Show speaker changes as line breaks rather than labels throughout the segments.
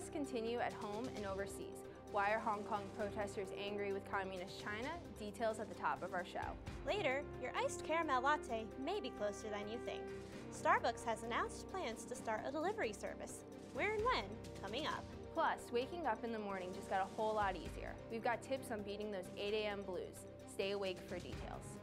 Protests continue at home and overseas. Why are Hong Kong protesters angry with Communist China? Details at the top of our show.
Later, your iced caramel latte may be closer than you think. Starbucks has announced plans to start a delivery service. Where and when? Coming up.
Plus, waking up in the morning just got a whole lot easier. We've got tips on beating those 8 a.m. blues. Stay awake for details.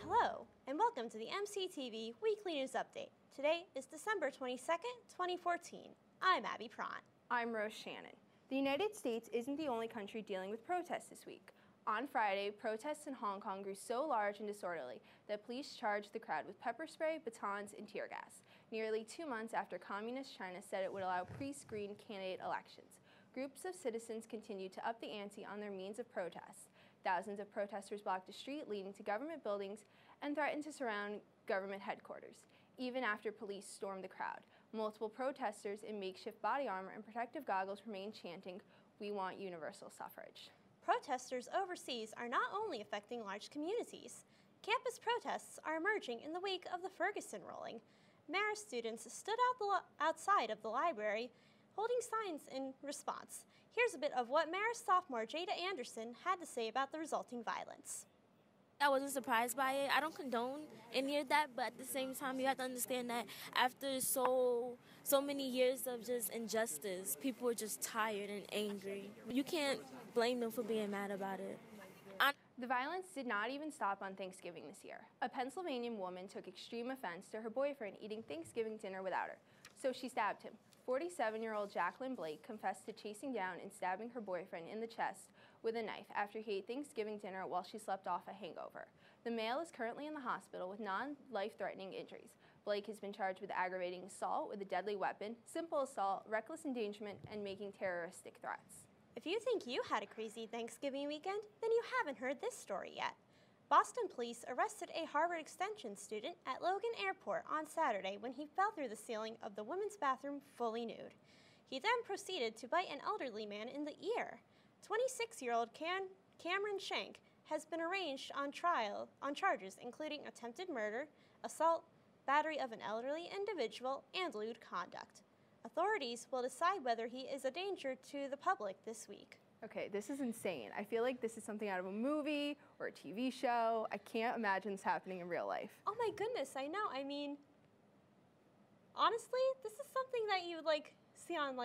Hello, and welcome to the MCTV Weekly News Update. Today is December 22nd, 2014. I'm Abby Prowant.
I'm Shannon. The United States isn't the only country dealing with protests this week. On Friday, protests in Hong Kong grew so large and disorderly that police charged the crowd with pepper spray, batons, and tear gas, nearly 2 months after Communist China said it would allow pre-screened candidate elections. Groups of citizens continued to up the ante on their means of protest. Thousands of protesters blocked a street leading to government buildings and threatened to surround government headquarters, even after police stormed the crowd. Multiple protesters in makeshift body armor and protective goggles remained chanting, "We want universal suffrage."
Protesters overseas are not only affecting large communities. Campus protests are emerging in the wake of the Ferguson ruling. Marist students stood outside of the library holding signs in response. Here's a bit of what Marist sophomore Jada Anderson had to say about the resulting violence.
I wasn't surprised by it. I don't condone any of that, but at the same time, you have to understand that after so many years of just injustice, people are just tired and angry. You can't blame them for being mad about it.
The violence did not even stop on Thanksgiving this year. A Pennsylvania woman took extreme offense to her boyfriend eating Thanksgiving dinner without her, so she stabbed him. 47-year-old Jacqueline Blake confessed to chasing down and stabbing her boyfriend in the chest with a knife after he ate Thanksgiving dinner while she slept off a hangover. The male is currently in the hospital with non-life-threatening injuries. Blake has been charged with aggravating assault with a deadly weapon, simple assault, reckless endangerment, and making terroristic threats.
If you think you had a crazy Thanksgiving weekend, then you haven't heard this story yet. Boston police arrested a Harvard Extension student at Logan Airport on Saturday when he fell through the ceiling of the women's bathroom fully nude. He then proceeded to bite an elderly man in the ear. 26-year-old Cameron Shank has been arraigned on trial on charges including attempted murder, assault, battery of an elderly individual, and lewd conduct. Authorities will decide whether he is a danger to the public this week.
Okay, this is insane. I feel like this is something out of a movie or a TV show. I can't imagine this happening in real life.
Oh my goodness, I know. I mean, honestly, this is something that you would see on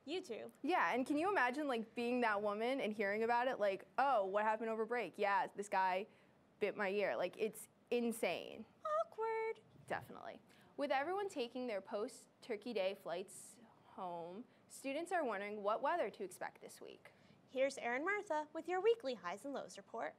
YouTube.
Yeah, and can you imagine being that woman and hearing about it? Oh, what happened over break? Yeah, this guy bit my ear. It's insane.
Awkward.
Definitely. With everyone taking their post-Turkey Day flights home, students are wondering what weather to expect this week.
Here's Erin Murtha with your weekly highs and lows report.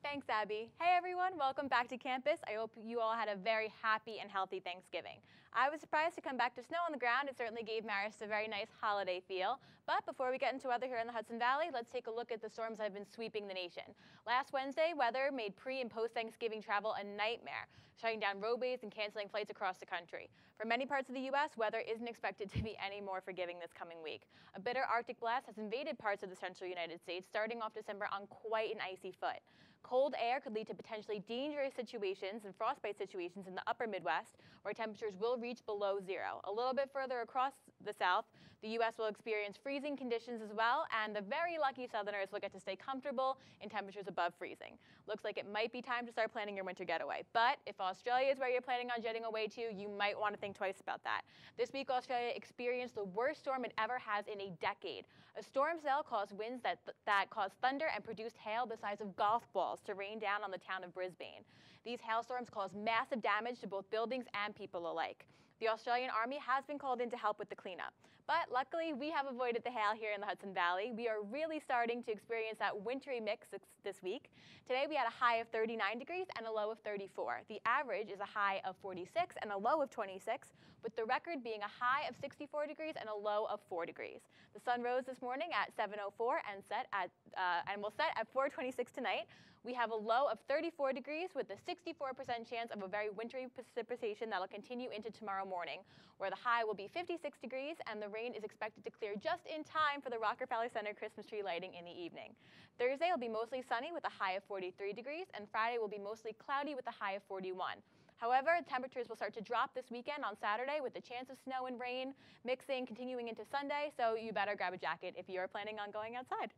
Thanks, Abby. Hey everyone, welcome back to campus. I hope you all had a very happy and healthy Thanksgiving. I was surprised to come back to snow on the ground. It certainly gave Marist a very nice holiday feel. But before we get into weather here in the Hudson Valley, let's take a look at the storms that have been sweeping the nation. Last Wednesday, weather made pre- and post-Thanksgiving travel a nightmare, shutting down roadways and canceling flights across the country. For many parts of the U.S., weather isn't expected to be any more forgiving this coming week. A bitter Arctic blast has invaded parts of the central United States, starting off December on quite an icy foot. Cold air could lead to potentially dangerous situations and frostbite situations in the upper Midwest, where temperatures will reach below zero. A little bit further across the south, the U.S. will experience freezing conditions as well, and the very lucky southerners will get to stay comfortable in temperatures above freezing. Looks like it might be time to start planning your winter getaway. But if Australia is where you're planning on jetting away to, you might want to think twice about that. This week, Australia experienced the worst storm it ever has in a decade. A storm cell caused winds that caused thunder and produced hail the size of golf balls to rain down on the town of Brisbane. These hailstorms caused massive damage to both buildings and people alike. The Australian Army has been called in to help with the cleanup. But luckily, we have avoided the hail here in the Hudson Valley. We are really starting to experience that wintry mix this week. Today, we had a high of 39 degrees and a low of 34. The average is a high of 46 and a low of 26, with the record being a high of 64 degrees and a low of 4 degrees. The sun rose this morning at 7:04 and will set at 4:26 tonight. We have a low of 34 degrees with a 64% chance of a very wintry precipitation that will continue into tomorrow morning, where the high will be 56 degrees and the rain is expected to clear just in time for the Rockefeller Center Christmas tree lighting in the evening. Thursday will be mostly sunny with a high of 43 degrees, and Friday will be mostly cloudy with a high of 41. However, temperatures will start to drop this weekend on Saturday with the chance of snow and rain mixing, continuing into Sunday, so you better grab a jacket if you are planning on going outside.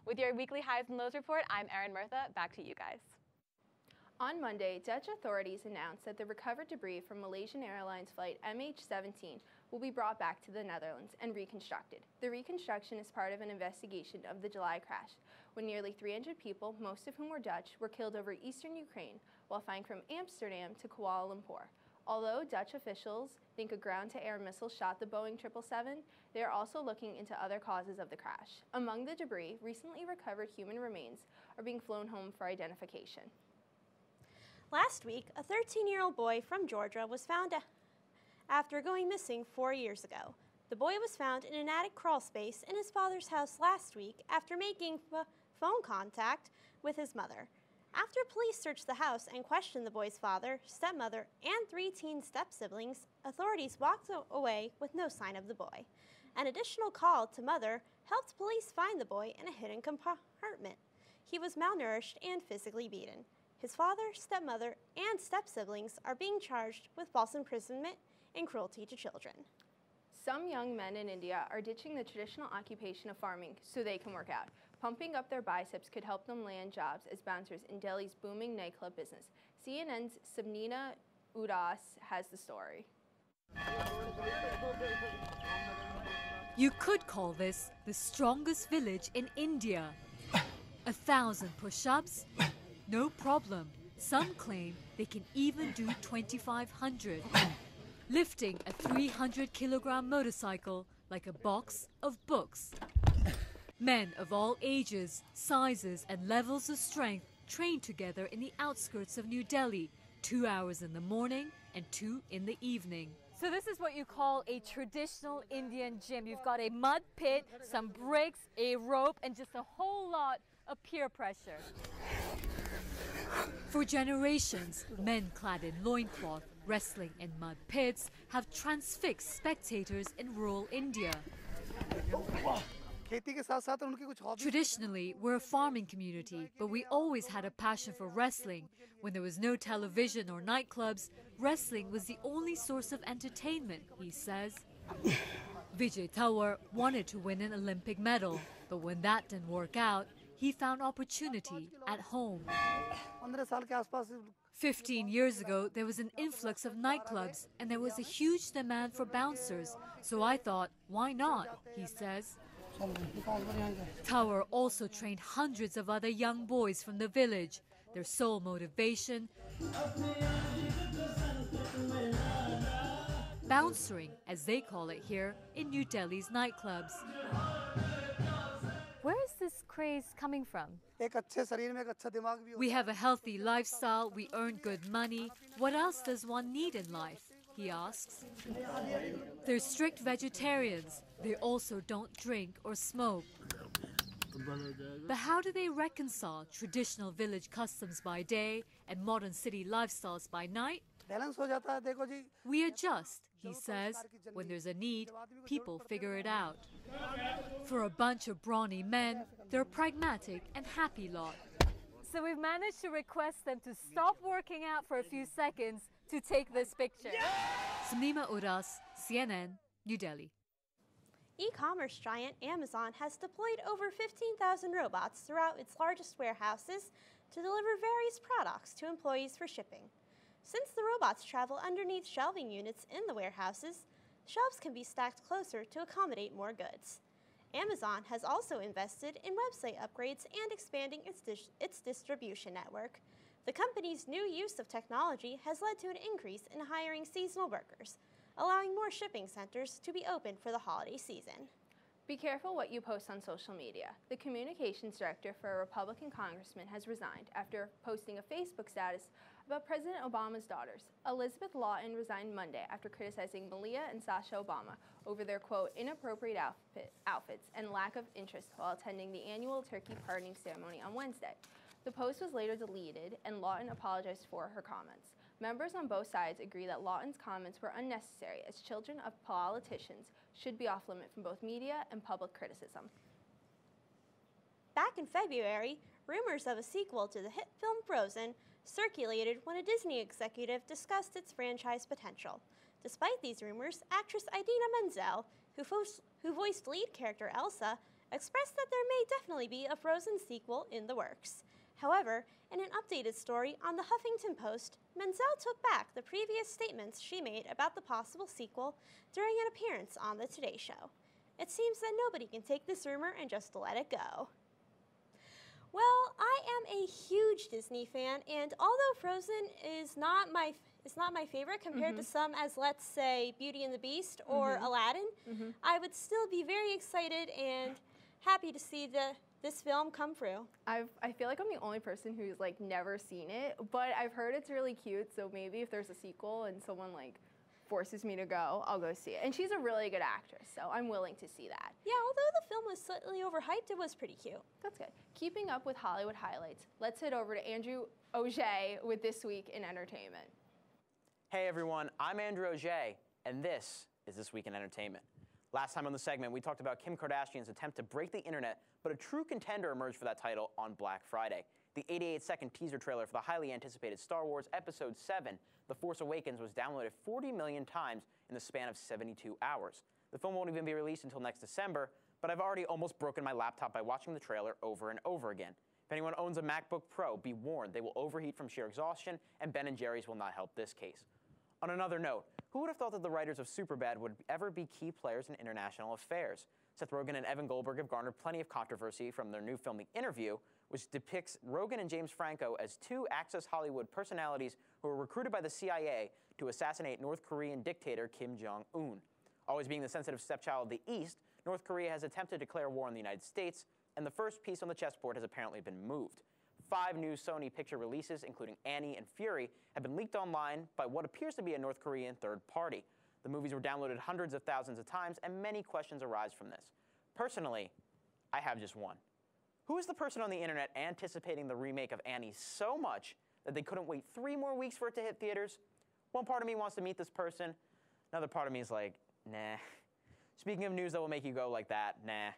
With your weekly highs and lows report, I'm Erin Murtha. Back to you guys.
On Monday, Dutch authorities announced that the recovered debris from Malaysian Airlines flight MH17 will be brought back to the Netherlands and reconstructed. The reconstruction is part of an investigation of the July crash, when nearly 300 people, most of whom were Dutch, were killed over eastern Ukraine while flying from Amsterdam to Kuala Lumpur. Although Dutch officials think a ground-to-air missile shot the Boeing 777, they are also looking into other causes of the crash. Among the debris, recently recovered human remains are being flown home for identification.
Last week, a 13-year-old boy from Georgia was found after going missing 4 years ago. The boy was found in an attic crawl space in his father's house last week after making phone contact with his mother. After police searched the house and questioned the boy's father, stepmother, and 3 teen step-siblings, authorities walked away with no sign of the boy. An additional call to mother helped police find the boy in a hidden compartment. He was malnourished and physically beaten. His father, stepmother, and step-siblings are being charged with false imprisonment and cruelty to children.
Some young men in India are ditching the traditional occupation of farming so they can work out. Pumping up their biceps could help them land jobs as bouncers in Delhi's booming nightclub business. CNN's Sabnina Udas has the story.
You could call this the strongest village in India. 1,000 push-ups? No problem. Some claim they can even do 2,500. Lifting a 300-kilogram motorcycle like a box of books. Men of all ages, sizes, and levels of strength train together in the outskirts of New Delhi, 2 hours in the morning and 2 in the evening.
So this is what you call a traditional Indian gym. You've got a mud pit, some bricks, a rope, and just a whole lot of peer pressure.
For generations, men clad in loincloth, wrestling in mud pits, have transfixed spectators in rural India. Traditionally, we're a farming community, but we always had a passion for wrestling. When there was no television or nightclubs, wrestling was the only source of entertainment, he says. Vijay Tawar wanted to win an Olympic medal, but when that didn't work out, he found opportunity at home. 15 years ago, there was an influx of nightclubs and there was a huge demand for bouncers. So I thought, why not, he says. Tower also trained hundreds of other young boys from the village. Their sole motivation, bouncering, as they call it here, in New Delhi's nightclubs.
Where is this craze coming from?
We have a healthy lifestyle, we earn good money. What else does one need in life? He asks. They're strict vegetarians. They also don't drink or smoke. But how do they reconcile traditional village customs by day and modern city lifestyles by night? We adjust, he says. When there's a need, people figure it out. For a bunch of brawny men, they're a pragmatic and happy lot.
So we've managed to request them to stop working out for a few seconds to take this picture.
Sabnina Udas, CNN, New Delhi.
E-commerce giant Amazon has deployed over 15,000 robots throughout its largest warehouses to deliver various products to employees for shipping. Since the robots travel underneath shelving units in the warehouses, shelves can be stacked closer to accommodate more goods. Amazon has also invested in website upgrades and expanding its distribution network. The company's new use of technology has led to an increase in hiring seasonal workers, allowing more shipping centers to be open for the holiday season.
Be careful what you post on social media. The communications director for a Republican congressman has resigned after posting a Facebook status about President Obama's daughters. Elizabeth Lawton resigned Monday after criticizing Malia and Sasha Obama over their, quote, inappropriate outfits and lack of interest while attending the annual turkey pardoning ceremony on Wednesday. The post was later deleted, and Lawton apologized for her comments. Members on both sides agree that Lawton's comments were unnecessary, as children of politicians should be off-limit from both media and public criticism.
Back in February, rumors of a sequel to the hit film Frozen circulated when a Disney executive discussed its franchise potential. Despite these rumors, actress Idina Menzel, who voiced lead character Elsa, expressed that there may definitely be a Frozen sequel in the works. However, in an updated story on the Huffington Post, Menzel took back the previous statements she made about the possible sequel during an appearance on The Today Show. It seems that nobody can take this rumor and just let it go. Well, I am a huge Disney fan, and although Frozen is not my favorite compared to some as, let's say, Beauty and the Beast or Aladdin, I would still be very excited and happy to see this film come through.
I feel like I'm the only person who's like never seen it, but I've heard it's really cute, so maybe if there's a sequel and someone like forces me to go, I'll go see it. And she's a really good actress, so I'm willing to see that.
Yeah, although the film was slightly overhyped, it was pretty cute.
That's good. Keeping up with Hollywood highlights, let's head over to Andrew Auger with This Week in Entertainment.
Hey everyone, I'm Andrew Auger, and this is This Week in Entertainment. Last time on the segment, we talked about Kim Kardashian's attempt to break the internet, but a true contender emerged for that title on Black Friday. The 88-second teaser trailer for the highly anticipated Star Wars Episode 7, The Force Awakens, was downloaded 40 million times in the span of 72 hours. The film won't even be released until next December, but I've already almost broken my laptop by watching the trailer over and over again. If anyone owns a MacBook Pro, be warned, they will overheat from sheer exhaustion, and Ben & Jerry's will not help this case. On another note, who would have thought that the writers of Superbad would ever be key players in international affairs? Seth Rogen and Evan Goldberg have garnered plenty of controversy from their new film, The Interview, which depicts Rogen and James Franco as two Access Hollywood personalities who were recruited by the CIA to assassinate North Korean dictator Kim Jong-un. Always being the sensitive stepchild of the East, North Korea has attempted to declare war on the United States, and the first piece on the chessboard has apparently been moved. 5 new Sony Picture releases, including Annie and Fury, have been leaked online by what appears to be a North Korean third party. The movies were downloaded hundreds of thousands of times, and many questions arise from this. Personally, I have just one. Who is the person on the internet anticipating the remake of Annie so much that they couldn't wait 3 more weeks for it to hit theaters? One part of me wants to meet this person. Another part of me is like, nah. Speaking of news that will make you go like that, nah.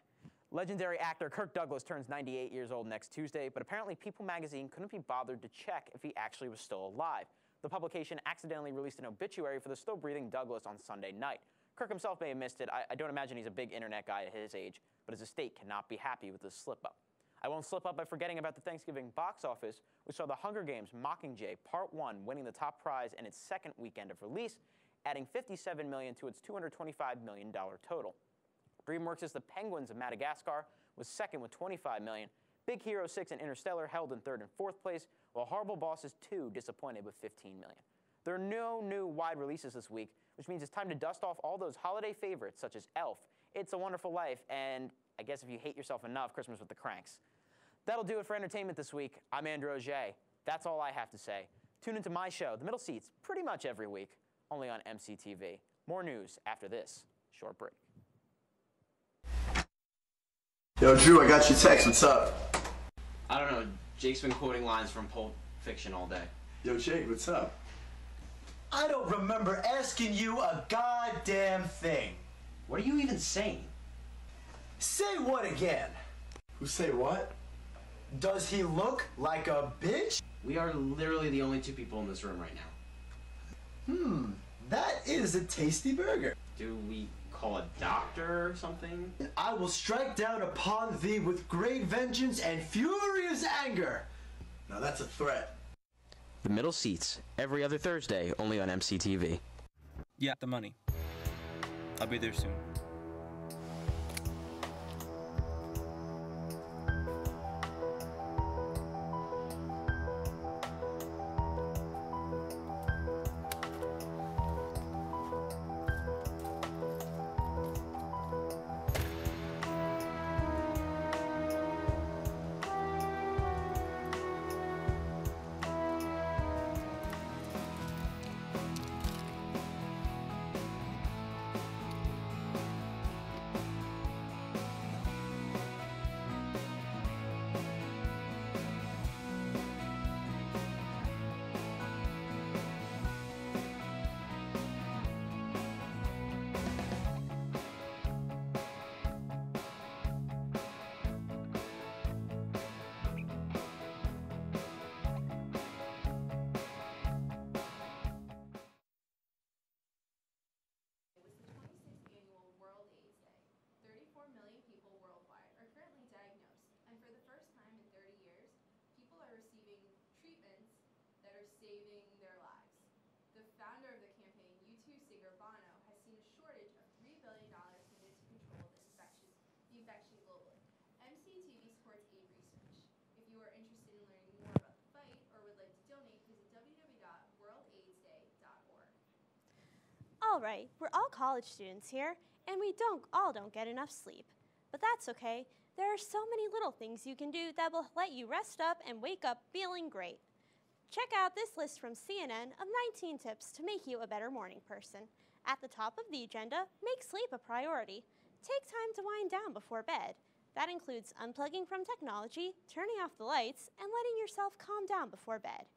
Legendary actor Kirk Douglas turns 98 years old next Tuesday, but apparently People magazine couldn't be bothered to check if he actually was still alive. The publication accidentally released an obituary for the still-breathing Douglas on Sunday night. Kirk himself may have missed it. I don't imagine he's a big internet guy at his age, but his estate cannot be happy with this slip-up. I won't slip up by forgetting about the Thanksgiving box office, which saw The Hunger Games: Mockingjay Part 1 winning the top prize in its second weekend of release, adding $57 million to its $225 million total. DreamWorks' The Penguins of Madagascar was second with $25 million. Big Hero 6 and Interstellar held in third and fourth place, while Horrible Bosses 2 disappointed with $15 million. There are no new wide releases this week, which means it's time to dust off all those holiday favorites such as Elf, It's a Wonderful Life, and I guess if you hate yourself enough, Christmas with the Cranks. That'll do it for entertainment this week. I'm Andrew Auger. That's all I have to say. Tune into my show, The Middle Seats, pretty much every week, only on MCTV. More news after this short break.
Yo, Drew, I got your text. What's up?
I don't know. Jake's been quoting lines from Pulp Fiction all day.
Yo, Jake, what's up?
I don't remember asking you a goddamn thing.
What are you even saying?
Say what again?
Who say what?
Does he look like a bitch?
We are literally the only 2 people in this room right now.
That is a tasty burger.
Do we call a doctor or something?
I will strike down upon thee with great vengeance and furious anger.
Now that's a threat.
The Middle Seats, every other Thursday, only on MCTV.
Yeah, the money. I'll be there soon.
all right, we're all college students here, and we all don't get enough sleep. But that's okay. There are so many little things you can do that will let you rest up and wake up feeling great. Check out this list from CNN of 19 tips to make you a better morning person. At the top of the agenda, make sleep a priority. Take time to wind down before bed. That includes unplugging from technology, turning off the lights, and letting yourself calm down before bed.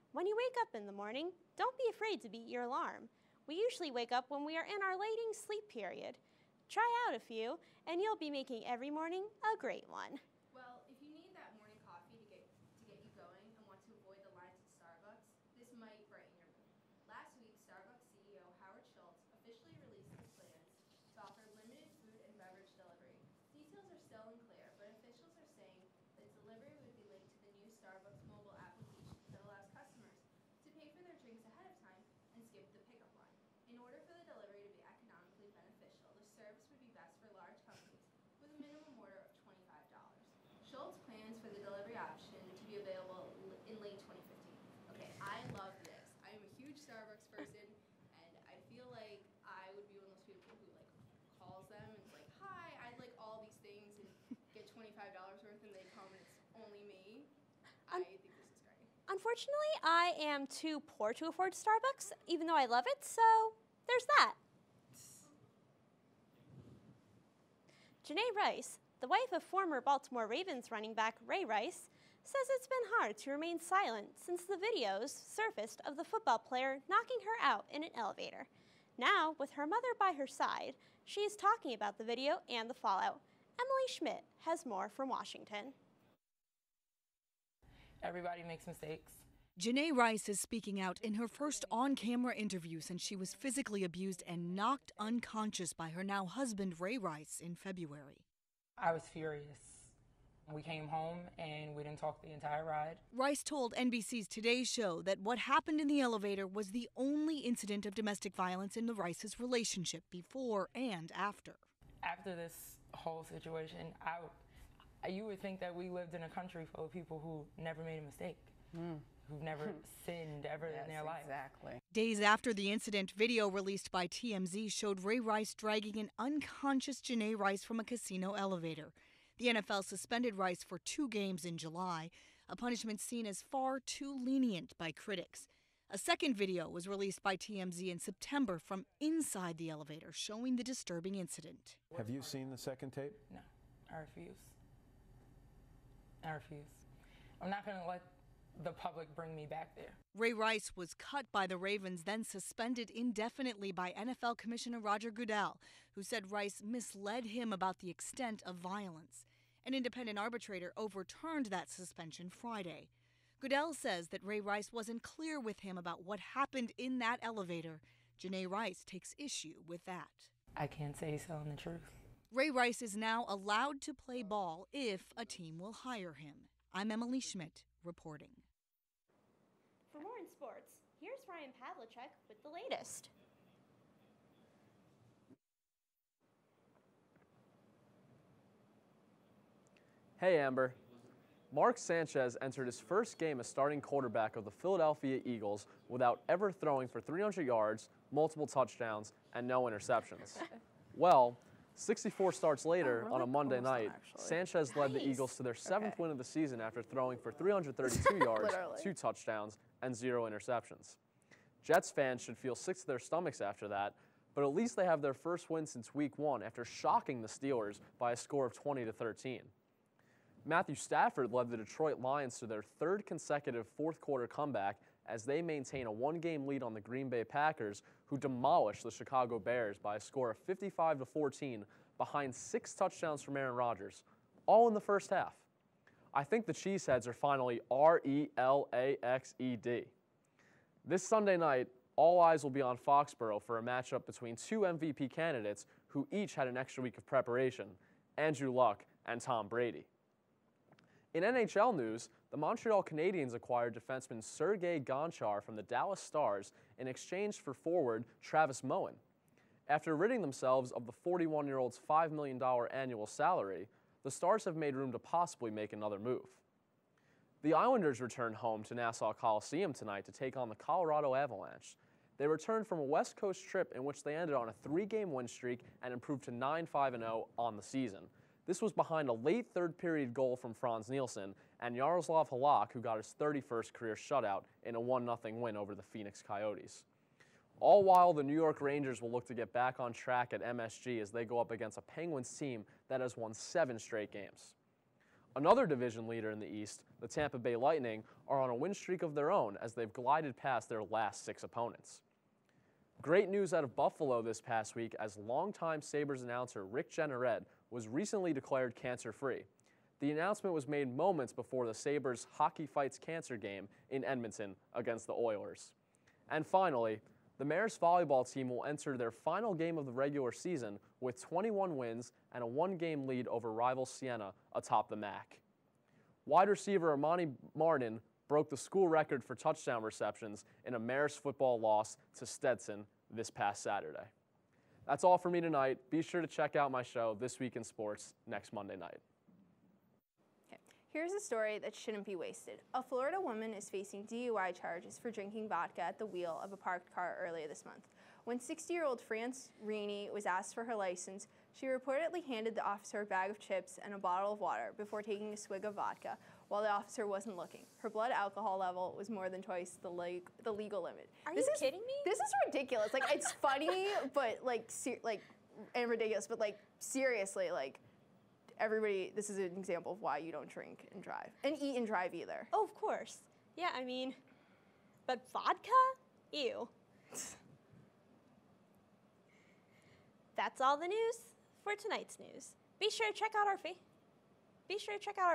When you wake up in the morning, don't be afraid to beat your alarm. We usually wake up when we are in our lating sleep period. Try out a few, and you'll be making every morning a great one.
Well, if you need that morning coffee to get you going and want to avoid the lines at Starbucks, this might brighten your mood. Last week, Starbucks CEO Howard Schultz officially released his plans to offer limited food and beverage delivery. Details are still unclear, but officials are saying that delivery would be linked to the new Starbucks mobile application that allows customers to pay for their drinks ahead of time and skip the pickup line. In order for the delivery to be economically beneficial, the service would be best for large companies with a minimum order of $25. Schultz plans for the delivery option to be available in late 2015. Okay, I love this. I am a huge Starbucks person, and I feel like I would be one of those people who like calls them and is like, "Hi, I'd like all these things," and get $25 worth, and they come and it's only me. I think this is great.
Unfortunately, I am too poor to afford Starbucks, even though I love it, so there's that. Janae Rice, the wife of former Baltimore Ravens running back Ray Rice, says it's been hard to remain silent since the videos surfaced of the football player knocking her out in an elevator. Now, with her mother by her side, she is talking about the video and the fallout. Emily Schmidt has more from Washington.
Everybody makes mistakes.
Janae Rice is speaking out in her first on-camera interview since she was physically abused and knocked unconscious by her now husband, Ray Rice, in February.
I was furious. We came home and we didn't talk the entire ride.
Rice told NBC's Today Show that what happened in the elevator was the only incident of domestic violence in the Rice's relationship before and after.
After this whole situation, you would think that we lived in a country full of people who never made a mistake. Who've never sinned ever in their life.
Exactly.
Days after the incident, video released by TMZ showed Ray Rice dragging an unconscious Janae Rice from a casino elevator. The NFL suspended Rice for 2 games in July, a punishment seen as far too lenient by critics. A second video was released by TMZ in September from inside the elevator, showing the disturbing incident.
Have you seen the second tape?
No, I refuse. I refuse. I'm not going to let the public bring me back there.
Ray Rice was cut by the Ravens, then suspended indefinitely by NFL Commissioner Roger Goodell, who said Rice misled him about the extent of violence. An independent arbitrator overturned that suspension Friday. Goodell says that Ray Rice wasn't clear with him about what happened in that elevator. Janae Rice takes issue with that.
I can't say he's telling the truth.
Ray Rice is now allowed to play ball if a team will hire him. I'm Emily Schmidt, reporting.
For more in sports, here's Ryan Pavlicek with the latest.
Hey, Amber. Mark Sanchez entered his first game as starting quarterback of the Philadelphia Eagles without ever throwing for 300 yards, multiple touchdowns, and no interceptions. Well, 64 starts later on a Monday night, Sanchez led the Eagles to their 7th win of the season after throwing for 332 yards, 2 touchdowns, and 0 interceptions. Jets fans should feel sick to their stomachs after that, but at least they have their first win since Week 1 after shocking the Steelers by a score of 20-13. Matthew Stafford led the Detroit Lions to their 3rd consecutive fourth-quarter comeback as they maintain a 1-game lead on the Green Bay Packers, who demolished the Chicago Bears by a score of 55-14 behind 6 touchdowns from Aaron Rodgers, all in the first half. I think the Cheeseheads are finally relaxed. This Sunday night, all eyes will be on Foxborough for a matchup between 2 MVP candidates who each had an extra week of preparation, Andrew Luck and Tom Brady. In NHL news, the Montreal Canadiens acquired defenseman Sergei Gonchar from the Dallas Stars in exchange for forward Travis Moen. After ridding themselves of the 41-year-old's $5 million annual salary, the Stars have made room to possibly make another move. The Islanders return home to Nassau Coliseum tonight to take on the Colorado Avalanche. They returned from a West Coast trip in which they ended on a 3-game win streak and improved to 9-5-0 on the season. This was behind a late third-period goal from Franz Nielsen and Yaroslav Halak, who got his 31st career shutout in a 1-0 win over the Phoenix Coyotes. All while the New York Rangers will look to get back on track at MSG as they go up against a Penguins team that has won 7 straight games. Another division leader in the East, the Tampa Bay Lightning, are on a win streak of their own as they've glided past their last 6 opponents. Great news out of Buffalo this past week as longtime Sabres announcer Rick Jeanneret was recently declared cancer-free. The announcement was made moments before the Sabres Hockey Fights Cancer game in Edmonton against the Oilers. And finally, the Mariners volleyball team will enter their final game of the regular season with 21 wins and a 1-game lead over rival Siena atop the MAC. Wide receiver Amani Martin broke the school record for touchdown receptions in a Mariners football loss to Stetson this past Saturday. That's all for me tonight. Be sure to check out my show, This Week in Sports, next Monday night.
Here's a story that shouldn't be wasted. A Florida woman is facing DUI charges for drinking vodka at the wheel of a parked car earlier this month. When 60-year-old France Reaney was asked for her license, she reportedly handed the officer a bag of chips and a bottle of water before taking a swig of vodka while the officer wasn't looking. Her blood alcohol level was more than twice the legal limit.
Are you kidding me?
This is ridiculous. Like, it's funny, but and ridiculous, but seriously, everybody, this is an example of why you don't drink and drive. And eat and drive either.
Oh, of course. Yeah, I mean, but vodka? Ew. That's all the news for tonight's news. Be sure to check out our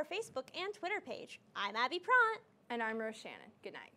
Facebook and Twitter page. I'm Abby Prowant.
And I'm Rose Shannon. Good night.